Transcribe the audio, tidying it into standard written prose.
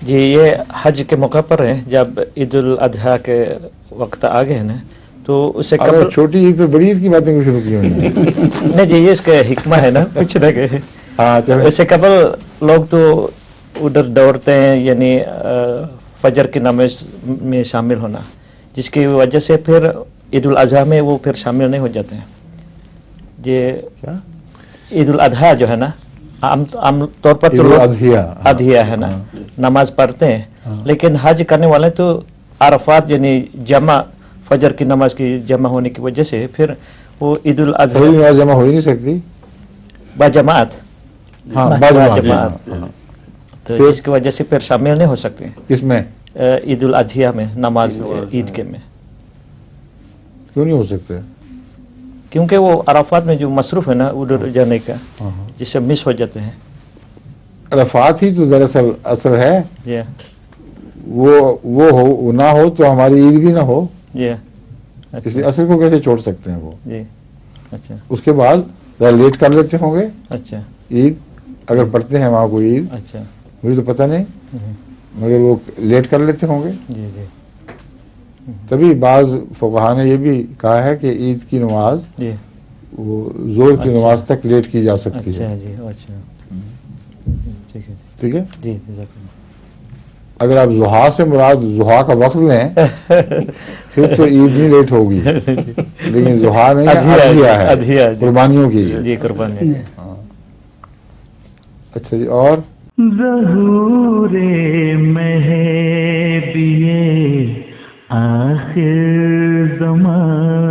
جی یہ حج کے موقع پر ہے، جب عید الاضحیٰ کے وقت آ گئے نا تو اس سے قبل چھوٹی عید پہ بڑی عید کی باتیں شروع کی ہوئی ہیں. نہیں جی یہ اس کا حکمہ ہے نا کچھ نہ کہ ہاں چلیں. اس سے قبل لوگ تو ادھر دوڑتے ہیں، یعنی فجر کی نماز میں شامل ہونا، جس کی وجہ سے پھر عید الاضحیٰ میں وہ پھر شامل نہیں ہو جاتے ہیں. یہ کیا عید الاضحیٰ جو ہے نا عام طور پر تو عید لوگ الاضحیٰ اضحیٰ ہے نا نماز پڑھتے ہیں، لیکن حج کرنے والے تو عرفات یعنی جمع فجر کی نماز کی جمع ہونے کی وجہ سے پھر وہ عید فجر الاضحیٰ کی نماز جمع ہو ہی نہیں سکتی. باجماعت ہاں باجماعت تو جس کی وجہ سے پھر شامل نہیں ہو سکتے کس میں عید الاضحیٰ میں نماز عید کے میں، کیوں نہیں ہو سکتے؟ کیونکہ وہ عرفات میں جو مصروف ہے نا ادھر جانے کا جس سے مس ہو جاتے ہیں. عرفات ہی تو دراصل اصل ہے. جی وہ ہو نہ ہو تو ہماری عید بھی نہ ہو، جی اس لیے اصل کو کیسے چھوڑ سکتے ہیں وہ. جی اچھا اس کے بعد ذرا لیٹ کر لیتے ہوں گے اچھا عید، اگر پڑھتے ہیں وہاں کوئی عید، اچھا مجھے تو پتہ نہیں، مگر وہ لیٹ کر لیتے ہوں گے. جی جی تبھی بعض فقہا نے یہ بھی کہا ہے کہ عید کی نماز جی وہ زور کی نماز تک لیٹ کی جا سکتی اچھا ہے. جی اچھا ٹھیک ہے ٹھیک ہے. جی جزاک اللہ. اگر آپ ضحیٰ سے مراد ضحیٰ کا وقت لیں پھر تو عید نہیں لیٹ ہوگی، لیکن ضحیٰ نہیں ہے، اضحیٰ ہے، قربانیوں کی عید. جی قربانی. اچھا جی اور ظہور مہدی آخر زمان